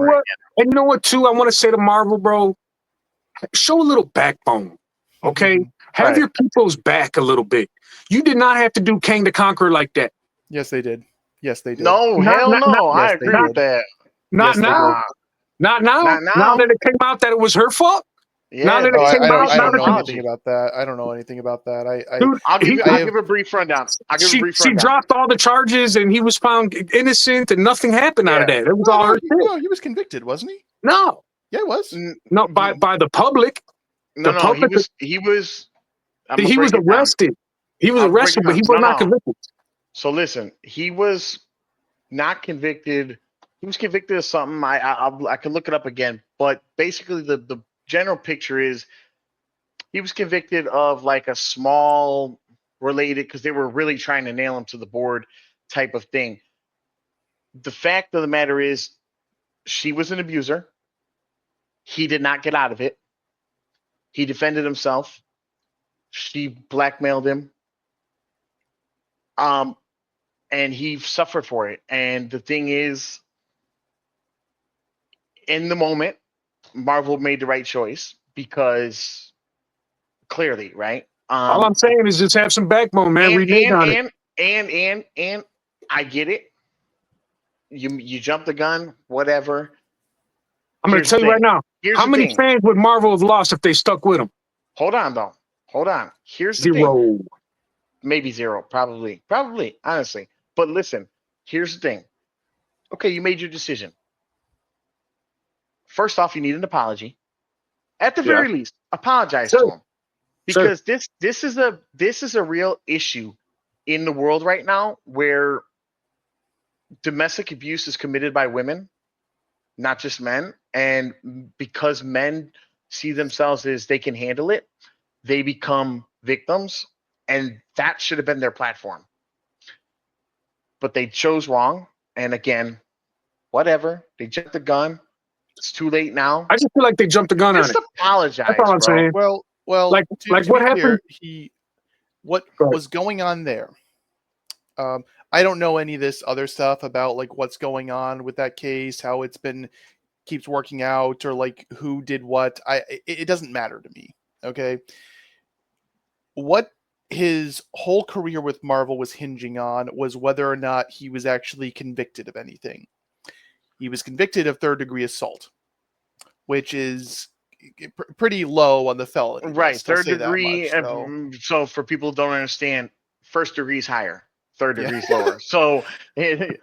what? And you know what, too? I want to say to Marvel, bro, show a little backbone, okay? Have your people's back a little bit. You did not have to do Kang the Conqueror like that. Yes, they did. Yes, they did. No, hell no. I agree with that. Not now. Not now. Now that it came out that it was her fault. Yeah, now that it came out, I don't know anything about that. I don't know anything about that. Dude, I'll give a brief rundown. She dropped all the charges and he was found innocent and nothing happened out of that. It was all her shit. No, he was convicted, wasn't he? No. Yeah, it was. No, by the public. No, he was arrested. He was arrested, but he was not convicted. So listen, he was not convicted. He was convicted of something. I can look it up again, but basically the general picture is he was convicted of like a small related, because they were really trying to nail him to the board type of thing. The fact of the matter is she was an abuser. He did not get out of it. He defended himself. She blackmailed him. And he suffered for it. And the thing is, in the moment, Marvel made the right choice because clearly, right? All I'm saying is just have some backbone, man. And I get it. You jumped the gun, whatever. I'm going to tell you right now. How many fans would Marvel have lost if they stuck with him? Hold on, though. Hold on. Here's the thing. Maybe zero. Probably. Honestly. But listen, here's the thing. Okay, you made your decision. First off, you need an apology. At the very least, apologize to him, because this is a real issue in the world right now, where domestic abuse is committed by women, not just men, and because men see themselves as they can handle it, they become victims, and that should have been their platform. But they chose wrong, and again, whatever. They jumped the gun. It's too late now. I just feel like they jumped the gun on it. Just apologize, That's all I'm saying. Well, like what happened? What was going on there? I don't know any of this other stuff about like what's going on with that case, how it's keeps working out, or like who did what. It doesn't matter to me. Okay. What his whole career with Marvel was hinging on was whether or not he was actually convicted of anything. He was convicted of third-degree assault, which is pretty low on the felony. Right, third degree. So for people who don't understand, first degree is higher, third degree is lower. So, yeah,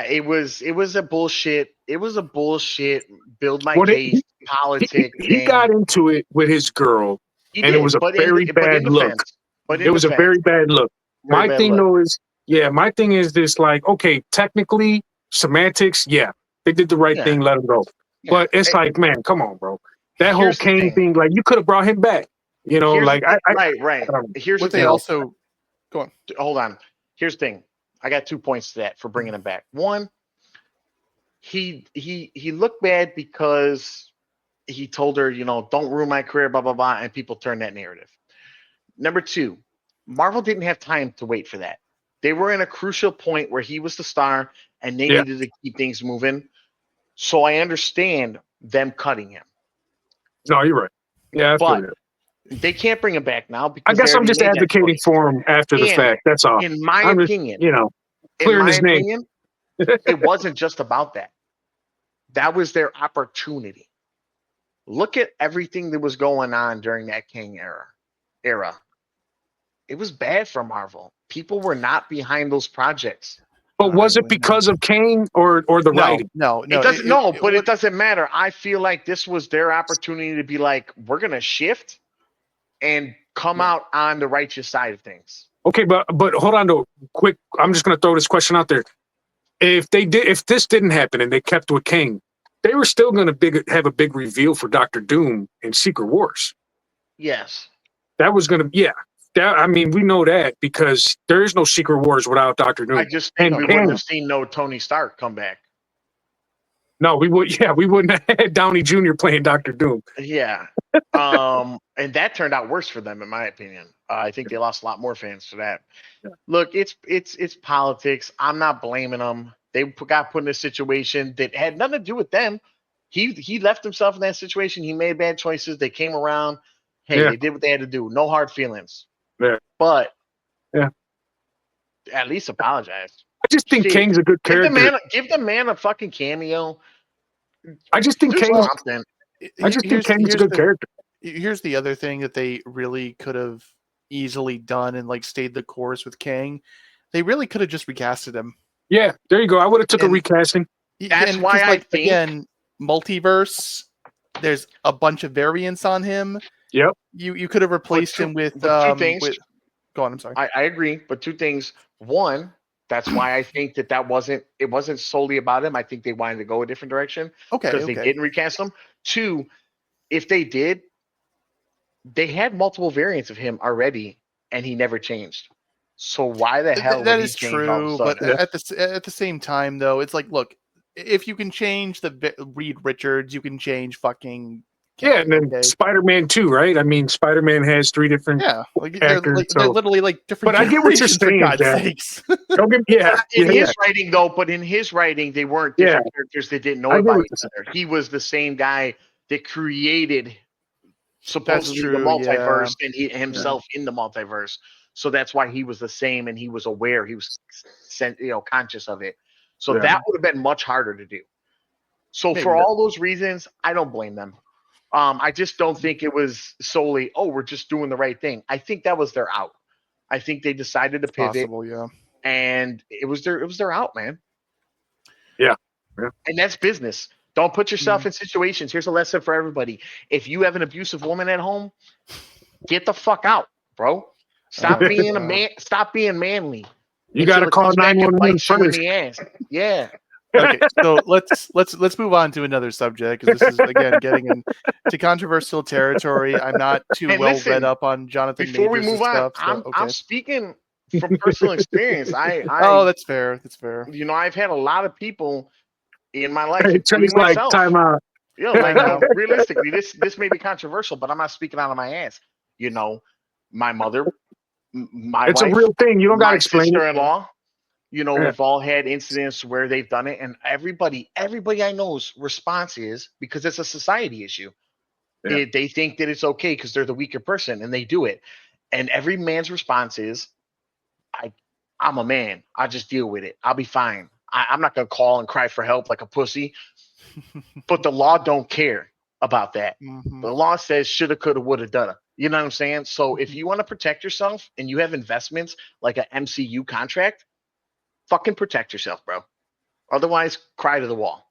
it was a bullshit. It was a bullshit. Build my case. Politics. He got into it with his girl, and it was a very bad look. It was a very bad look. My thing is this: like, okay, technically. Semantics, yeah, they did the right thing, let him go. Yeah. But it's like, man, come on, bro. That whole Kane thing, like, you could have brought him back. You know, right. Here's the thing. Also, go on. Hold on. Here's the thing. I got 2 points to that for bringing him back. One, he looked bad because he told her, don't ruin my career, blah blah blah, and people turned that narrative. Number two, Marvel didn't have time to wait for that. They were in a crucial point where he was the star and they needed to keep things moving. So I understand them cutting him. No, you're right. Yeah, but they can't bring him back now. Because I guess I'm just advocating for him after the fact. That's all. In my opinion, clearing his name. It wasn't just about that. That was their opportunity. Look at everything that was going on during that King era. It was bad for Marvel. People were not behind those projects. But was it because of Kane or the writing? No. It doesn't matter. I feel like this was their opportunity to be like, we're gonna shift and come out on the righteous side of things. Okay, but hold on though, quick. I'm just gonna throw this question out there. If this didn't happen and they kept with Kane, they were still gonna have a big reveal for Dr. Doom in Secret Wars. Yes. That was gonna we know that because there is no Secret Wars without Dr. Doom. I just think we wouldn't have seen no Tony Stark come back. No, we would. Yeah, we wouldn't have had Downey Jr. playing Dr. Doom. Yeah, and that turned out worse for them, in my opinion. I think they lost a lot more fans for that. Yeah. Look, it's politics. I'm not blaming them. They got put in a situation that had nothing to do with them. He left himself in that situation. He made bad choices. They came around. Hey, they did what they had to do. No hard feelings. Yeah. But at least apologize. I just think Kang's a good character. Give the man a fucking cameo. I just think Kang's a good character. Here's the other thing that they really could have easily done and like stayed the course with Kang. They really could have just recasted him. Yeah, there you go. I would have took a recasting. That's why I think again, multiverse. There's a bunch of variants on him. Yep. You could have replaced him with two things. Go on. I'm sorry. I agree, but two things. One, that's why I think that wasn't solely about him. I think they wanted to go a different direction. Okay. Because they didn't recast him. Two, if they did, they had multiple variants of him already, and he never changed. So why the hell? That is true, but at the same time, though, it's like, look, if you can change the Reed Richards, you can change fucking. And then Spider-Man 2, right? I mean, Spider-Man has 3 different actors. They're literally like different. But I get what you're saying, in his writing, though, but in his writing, they weren't different characters that didn't know about each other. He was the same guy that created supposedly the multiverse and he himself in the multiverse. So that's why he was the same, and he was aware. He was conscious of it. So that would have been much harder to do. So for all those reasons, I don't blame them. I just don't think it was solely, we're just doing the right thing. I think that was their out. I think they decided to pivot. And it was their out, man. Yeah. And that's business. Don't put yourself in situations. Here's a lesson for everybody. If you have an abusive woman at home, get the fuck out, bro. Stop being a man. Stop being manly. You got to call 911 first. Yeah. Okay, so let's move on to another subject, because this is again getting into controversial territory. I'm not too read up on Johnathon Majors. Before we move on, I'm speaking from personal experience. That's fair. That's fair. I've had a lot of people in my life. It turns like time out. Realistically, this may be controversial, but I'm not speaking out of my ass. My mother, my it's wife, a real thing. You don't got to explain it. Sister-in-law. We've all had incidents where they've done it, and everybody I know's response is, because it's a society issue. Yeah. They think that it's okay because they're the weaker person, and they do it. And every man's response is, I'm a man. I just deal with it. I'll be fine. I'm not going to call and cry for help like a pussy. But the law don't care about that. Mm-hmm. The law says shoulda, coulda, woulda, dulda. You know what I'm saying? So if you want to protect yourself and you have investments like an MCU contract, fucking protect yourself, bro. Otherwise, cry to the wall.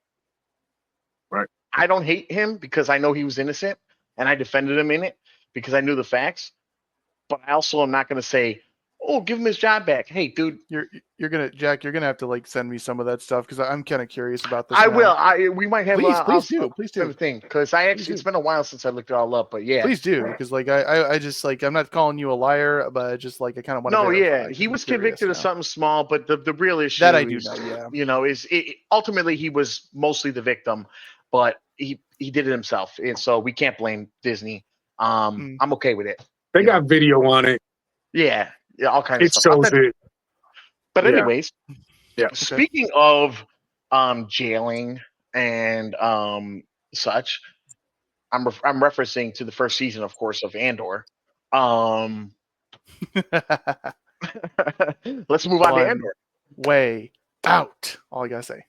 Right. I don't hate him because I know he was innocent, and I defended him in it because I knew the facts. But I also am not going to say, give him his job back. Hey, dude, you're gonna have to like send me some of that stuff, because I'm kind of curious about this. I will. We might have. Please do. Everything, because it's been a while since I looked it all up. But yeah, please do, because like I just like, I'm not calling you a liar, but just like I kind of want to. No, yeah, he was convicted of something small, but the real issue that I do know, is ultimately he was mostly the victim, but he did it himself, and so we can't blame Disney. I'm okay with it. They got video on it. Yeah, all kinds of stuff. It shows it. But anyways, speaking of jailing and such, I'm referencing to the first season, of course, of Andor. Let's move on to Andor. Way out. All I gotta say.